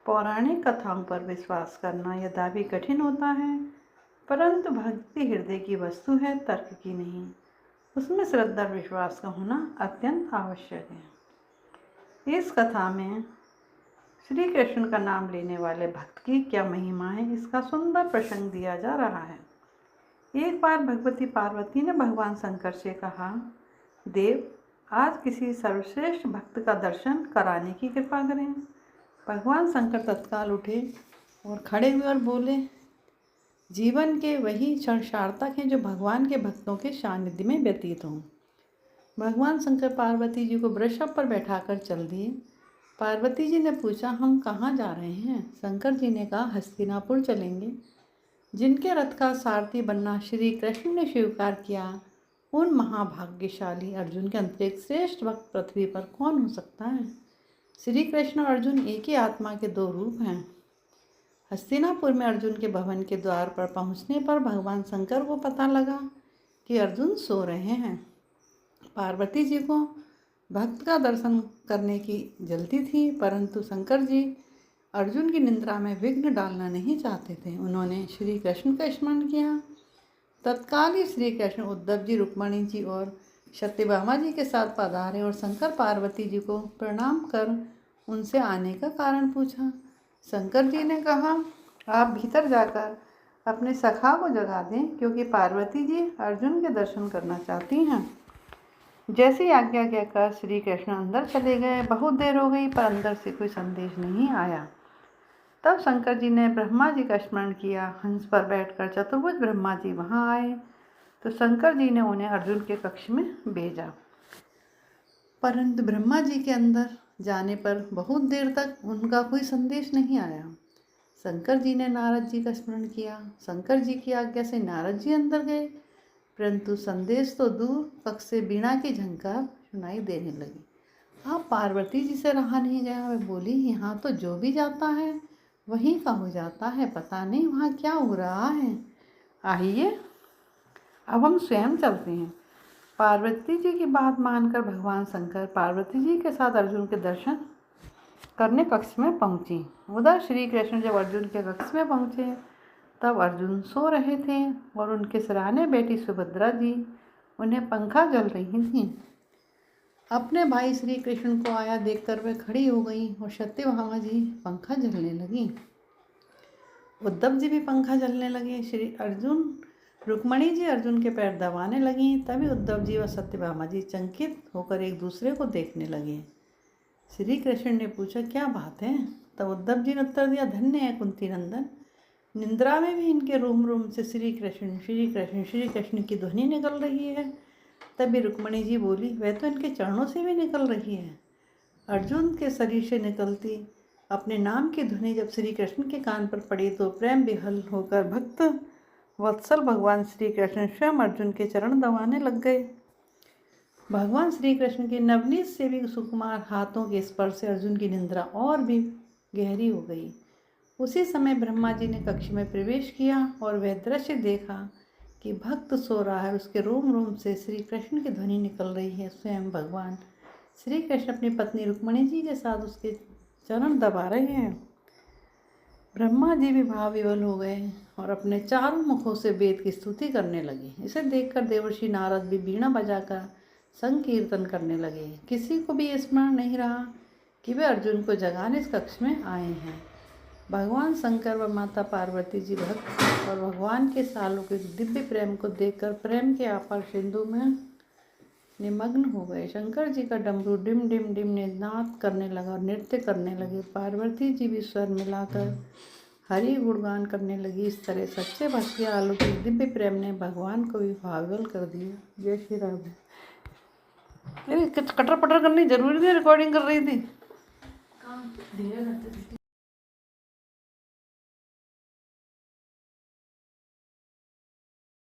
पौराणिक कथाओं पर विश्वास करना यद्यपि कठिन होता है, परंतु भक्ति हृदय की वस्तु है, तर्क की नहीं। उसमें श्रद्धा और विश्वास का होना अत्यंत आवश्यक है। इस कथा में श्री कृष्ण का नाम लेने वाले भक्त की क्या महिमा है, इसका सुंदर प्रसंग दिया जा रहा है। एक बार भगवती पार्वती ने भगवान शंकर से कहा, देव, आज किसी सर्वश्रेष्ठ भक्त का दर्शन कराने की कृपा करें। भगवान शंकर तत्काल उठे और खड़े हुए और बोले, जीवन के वही क्षण सार्थक हैं जो भगवान के भक्तों के सानिध्य में व्यतीत हों। भगवान शंकर पार्वती जी को वृषभ पर बैठाकर चल दिए। पार्वती जी ने पूछा, हम कहाँ जा रहे हैं? शंकर जी ने कहा, हस्तिनापुर चलेंगे। जिनके रथ का सारथी बनना श्री कृष्ण ने स्वीकार किया, उन महाभाग्यशाली अर्जुन के अंतरिक्ष श्रेष्ठ भक्त पृथ्वी पर कौन हो सकता है? श्री कृष्ण और अर्जुन एक ही आत्मा के दो रूप हैं। हस्तिनापुर में अर्जुन के भवन के द्वार पर पहुंचने पर भगवान शंकर को पता लगा कि अर्जुन सो रहे हैं। पार्वती जी को भक्त का दर्शन करने की जल्दी थी, परंतु शंकर जी अर्जुन की निद्रा में विघ्न डालना नहीं चाहते थे। उन्होंने श्री कृष्ण का स्मरण किया। तत्काल ही श्री कृष्ण उद्धव जी, रुक्मणी जी और सत्यभामा जी के साथ पधारे और शंकर पार्वती जी को प्रणाम कर उनसे आने का कारण पूछा। शंकर जी ने कहा, आप भीतर जाकर अपने सखा को जगा दें, क्योंकि पार्वती जी अर्जुन के दर्शन करना चाहती हैं। जैसी आज्ञा कहकर श्री कृष्ण अंदर चले गए। बहुत देर हो गई पर अंदर से कोई संदेश नहीं आया। तब शंकर जी ने ब्रह्मा जी का स्मरण किया। हंस पर बैठकर चतुर्भुज ब्रह्मा जी वहाँ आए तो शंकर जी ने उन्हें अर्जुन के कक्ष में भेजा, परंतु ब्रह्मा जी के अंदर जाने पर बहुत देर तक उनका कोई संदेश नहीं आया। शंकर जी ने नारद जी का स्मरण किया। शंकर जी की आज्ञा से नारद जी अंदर गए, परंतु संदेश तो दूर, कक्ष से बीणा की झंकार सुनाई देने लगी। अब पार्वती जी से रहा नहीं गया। वे बोली, यहाँ तो जो भी जाता है वहीं का हो जाता है, पता नहीं वहाँ क्या हो रहा है। आइए अब हम स्वयं चलते हैं। पार्वती जी की बात मानकर भगवान शंकर पार्वती जी के साथ अर्जुन के दर्शन करने कक्ष में पहुँची। उधर श्री कृष्ण जब अर्जुन के कक्ष में पहुँचे तब अर्जुन सो रहे थे और उनके सराहने बेटी सुभद्रा जी उन्हें पंखा जल रही थी। अपने भाई श्री कृष्ण को आया देखकर वे खड़ी हो गई और सत्यभामा जी पंखा जलने लगी। उद्धव जी भी पंखा जलने लगे। रुक्मणी जी अर्जुन के पैर दबाने लगी। तभी उद्धव जी और सत्यभामा जी चंकित होकर एक दूसरे को देखने लगे। श्री कृष्ण ने पूछा, क्या बात है? तब उद्धव जी ने उत्तर दिया, धन्य है कुंती नंदन, निंद्रा में भी इनके रोम रोम से श्री कृष्ण श्री कृष्ण श्री कृष्ण की ध्वनि निकल रही है। तभी रुक्मणी जी बोली, वह तो इनके चरणों से भी निकल रही है। अर्जुन के शरीर से निकलती अपने नाम की ध्वनि जब श्री कृष्ण के कान पर पड़ी तो प्रेम विहल होकर भक्त वत्सल भगवान श्री कृष्ण स्वयं अर्जुन के चरण दबाने लग गए। भगवान श्री कृष्ण के नवनीत से भी सुकुमार हाथों के स्पर्श से अर्जुन की निंद्रा और भी गहरी हो गई। उसी समय ब्रह्मा जी ने कक्ष में प्रवेश किया और वह दृश्य देखा कि भक्त सो रहा है, उसके रोम रोम से श्री कृष्ण की ध्वनि निकल रही है। स्वयं भगवान श्री कृष्ण अपनी पत्नी रुक्मणी जी के साथ उसके चरण दबा रहे हैं। ब्रह्मा जी भी भाव विवल हो गए और अपने चारों मुखों से वेद की स्तुति करने लगे। इसे देखकर देवर्षि नारद भी बीणा बजाकर संकीर्तन करने लगे। किसी को भी स्मरण नहीं रहा कि वे अर्जुन को जगाने इस कक्ष में आए हैं। भगवान शंकर व माता पार्वती जी भक्त और भगवान के सालौकिक दिव्य प्रेम को देखकर प्रेम के अपार सिंधु में निमग्न हो गए। शंकर जी का डमरू डिम डिम डिम नाद करने लगा और नृत्य करने लगे। पार्वती जी भी स्वर मिलाकर हरि गुणगान करने लगी। इस तरह सच्चे भक्त के अलौकिक दिव्य प्रेम ने भगवान को भी भावुक कर दिया। जय श्री राम। कटर पटर करनी जरूरी थी, रिकॉर्डिंग कर रही थी। धीरे करते थे।